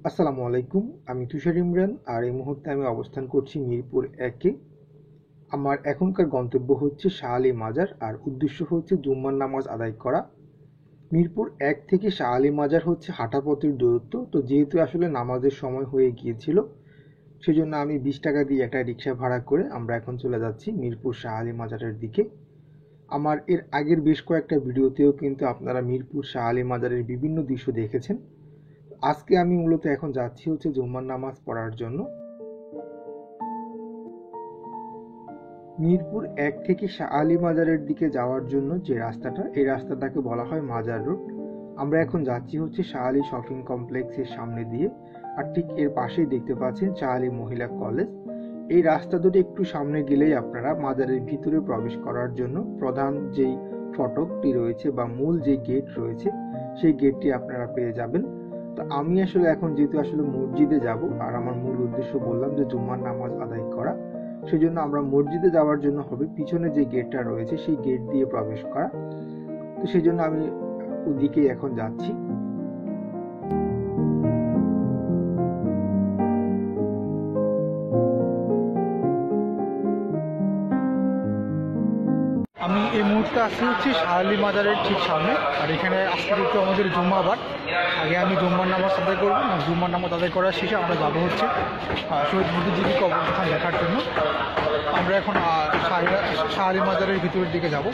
আসসালামু আলাইকুম। আমি তুষার ইমরান আর এই মুহূর্তে আমি অবস্থান করছি মিরপুর ১-এ। আমার এখনকার গন্তব্য হচ্ছে শাহ আলী মাজার আর উদ্দেশ্য হচ্ছে জুম্মার নামাজ আদায় করা। মিরপুর ১ থেকে শাহ আলী মাজার হচ্ছে হাঁটা পথের দূরত্ব। তো যেহেতু আসলে নামাজের সময় হয়ে গিয়েছিল, সেজন্য আমি ২০ টাকা দিয়ে একটা রিক্সা ভাড়া করে আমরা এখন চলে যাচ্ছি মিরপুর শাহ আলী মাজারের দিকে। আমার এর আগের বেশ কয়েকটা ভিডিওতেও কিন্তু আপনারা মিরপুর শাহ আলী মাজারের বিভিন্ন দৃশ্য দেখেছেন। আজকে আমি মূলত এখন যাচ্ছি হচ্ছে জুম্মার নামাজ পড়ার জন্য। মিরপুর ১ থেকে শাহ আলী মাজারের দিকে যাওয়ার জন্য যে রাস্তাটা, এই রাস্তাটাকে বলা হয় মাজার রোড। আমরা এখন যাচ্ছি হচ্ছে শাহ আলী শপিং কমপ্লেক্সের সামনে দিয়ে, আর ঠিক এর পাশেই দেখতে পাচ্ছেন শাহ আলী মহিলা কলেজ। এই রাস্তা দুটো একটু সামনে গেলেই আপনারা মাজারের ভিতরে প্রবেশ করার জন্য প্রধান যেই ফটকটি রয়েছে বা মূল যে গেট রয়েছে, সেই গেটটি আপনারা পেয়ে যাবেন। তো আমি আসলে এখন যেহেতু আসলে মসজিদে যাব, আর আমার মূল উদ্দেশ্য বললাম যে জুম্মার নামাজ আদায় করা, সেজন্য আমরা মসজিদে যাওয়ার জন্য হবে পিছনে যে গেটটা রয়েছে সেই গেট দিয়ে প্রবেশ করা। তো সেই জন্য আমি ওদিকেই এখন যাচ্ছি। আমি এই মুহূর্তে আছি হচ্ছে শাহ আলী মাজারের ঠিক সামনে। আর এখানে আজকে যেহেতু আমাদের জুম্মাবার, আগে আমি জুম্মার নামাজ আদায় করবো। জুম্মার নামাজ আদায় করার শেষে আমরা যাবো হচ্ছে শহীদ বুদ্ধিজীবী কবরস্থান দেখার জন্য। আমরা এখন শাহ আলী মাজারের ভিতরের দিকে যাবো।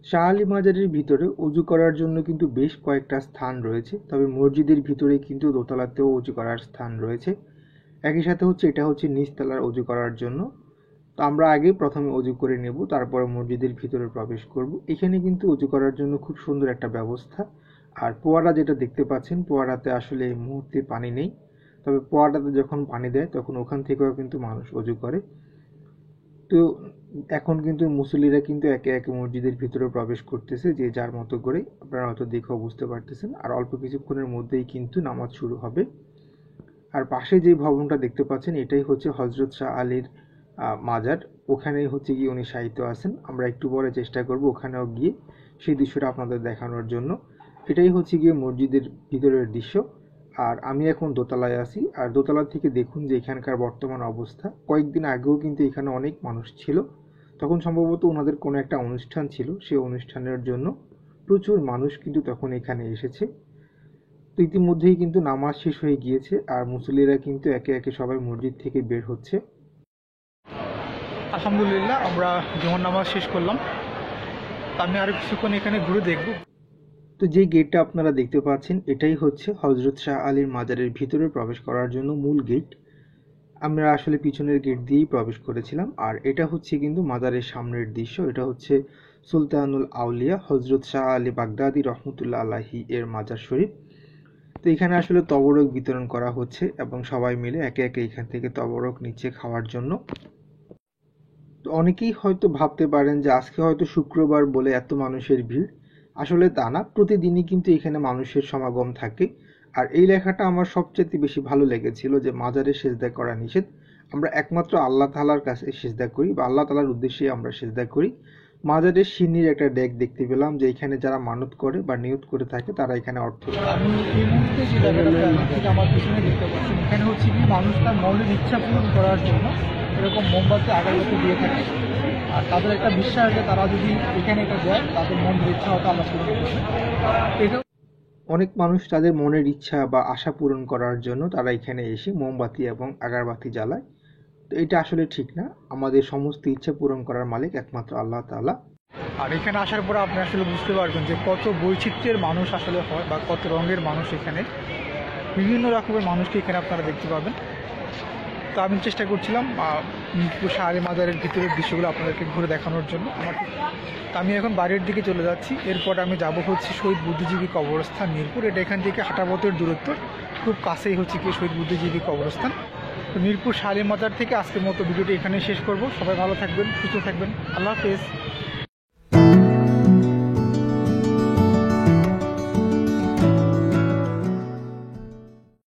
শাহ আলী মাজারের ভিতরে অজু করার জন্য কিন্তু বেশ কয়েকটা স্থান রয়েছে, তবে মসজিদের ভিতরে কিন্তু দোতলাতেও অজু করার স্থান রয়েছে। একই সাথে হচ্ছে এটা হচ্ছে নিচতলার অজু করার জন্য। তো আমরা আগে প্রথমে অজু করে নেব, তারপরে মসজিদের ভিতরে প্রবেশ করব। এখানে কিন্তু অজু করার জন্য খুব সুন্দর একটা ব্যবস্থা। আর ফোয়ারা যেটা দেখতে পাচ্ছেন, ফোয়ারাতে আসলে এই মুহূর্তে পানি নেই, তবে ফোয়ারাতে যখন পানি দেয় তখন ওখান থেকেও কিন্তু মানুষ অজু করে। তো এখন কিন্তু মুসল্লিরা কিন্তু একে একে মসজিদের ভিতরে প্রবেশ করতেছে, যে যার মতো করে। আপনারা হয়তো দেখেও বুঝতে পারতেছেন। আর অল্প কিছুক্ষণের মধ্যেই কিন্তু নামাজ শুরু হবে। আর পাশে যে ভবনটা দেখতে পাচ্ছেন, এটাই হচ্ছে হজরত শাহ আলীর মাজার। ওখানেই হচ্ছে গিয়ে উনি শায়িত আছেন। আমরা একটু পরে চেষ্টা করব ওখানেও গিয়ে সেই দৃশ্যটা আপনাদের দেখানোর জন্য। এটাই হচ্ছে গিয়ে মসজিদের ভিতরের দৃশ্য। আর আমি এখন দোতলায় আছি, আর দোতলা থেকে দেখুন যে এখানকার বর্তমান অবস্থা। কয়েকদিন আগেও কিন্তু এখানে অনেক মানুষ ছিল, তখন সম্ভবত ওনাদের কোনো একটা অনুষ্ঠান ছিল, সেই অনুষ্ঠানের জন্য প্রচুর মানুষ কিন্তু তখন এখানে এসেছে। তো ইতিমধ্যেই কিন্তু নামাজ শেষ হয়ে গিয়েছে, আর মুসল্লিরা কিন্তু একে একে সবাই মসজিদ থেকে বের হচ্ছে। আলহামদুলিল্লাহ, আমরা জুম্মার নামাজ শেষ করলাম। আমি আরো কিছুক্ষণ এখানে ঘুরে দেখবো। তো যে গেটটা আপনারা দেখতে পাচ্ছেন, এটাই হচ্ছে হজরত শাহ আলীর মাজারের ভিতরে প্রবেশ করার জন্য মূল গেট। আমরা আসলে পিছনের গেট দিয়েই প্রবেশ করেছিলাম। আর এটা হচ্ছে কিন্তু মাজারের সামনের দৃশ্য। এটা হচ্ছে সুলতানুল আউলিয়া হজরত শাহ আলী বাগদাদি রহমতুল্লাহ আলাহি এর মাজার শরীফ। তো এখানে আসলে তবরক বিতরণ করা হচ্ছে এবং সবাই মিলে একে একে এখান থেকে তবরক নিচ্ছে খাওয়ার জন্য। তো অনেকেই হয়তো ভাবতে পারেন যে আজকে হয়তো শুক্রবার বলে এত মানুষের ভিড়। আসলে তা না, প্রতিদিনই কিন্তু এখানে মানুষের সমাগম থাকে। আর এই লেখাটা আমার সবচেয়ে বেশি ভালো লেগেছিল যে মাজারে সেজদা করা নিষেধ। আমরা একমাত্র আল্লাহ তাআলার কাছে সেজদা করি বা আল্লাহ তাআলার উদ্দেশ্যে আমরা সেজদা করি। মাজারের সিন্নির একটা ডেক দেখতে পেলাম, যে এখানে যারা মানত করে বা নিয়ত করে থাকে তারা এখানে অর্থ। আমি এই মুহূর্তে যে জায়গাটা আমার পিছনে দেখতে পাচ্ছি, এখানে হচ্ছে কি মানুষ তার মনের ইচ্ছা পূরণ করার জন্য এরকম মোমবাতি আগরবাতি দিয়ে থাকে। আর তাদের একটা বিশ্বাস যে তারা যদি এখানে এটা দেয়, তাদের মনের ইচ্ছা হয়তো আল্লাহ পূরণ করবে। এটা অনেক মানুষ তাদের মনের ইচ্ছা বা আশা পূরণ করার জন্য তারা এখানে এসে মোমবাতি এবং আগরবাতি জ্বালায়। তো এটা আসলে ঠিক না। আমাদের সমস্ত ইচ্ছা পূরণ করার মালিক একমাত্র আল্লাহ তাআলা। আর এখানে আসার পরে আপনি আসলে বুঝতে পারবেন যে কত বৈচিত্র্যের মানুষ আসলে হয় বা কত রঙের মানুষ এখানে। বিভিন্ন রকমের মানুষকে এখানে আপনারা দেখতে পাবেন। তো আমি চেষ্টা করছিলাম মিরপুর শাহ আলী মাজারের ভিতরের দৃশ্যগুলো আপনাদেরকে ঘুরে দেখানোর জন্য। আমি এখন বাড়ির দিকে চলে যাচ্ছি। এরপর আমি যাব হচ্ছে শহীদ বুদ্ধিজীবী কবরস্থান মিরপুর। এটা এখান থেকে হাঁটা পথের দূরত্ব, খুব কাছেই হচ্ছে কি শহীদ বুদ্ধিজীবী কবরস্থান। তো মিরপুর শাহ আলী মাজার থেকে আজকের মতো ভিডিওটি এখানে শেষ করব। সবাই ভালো থাকবেন, সুস্থ থাকবেন। আল্লাহ হাফেজ।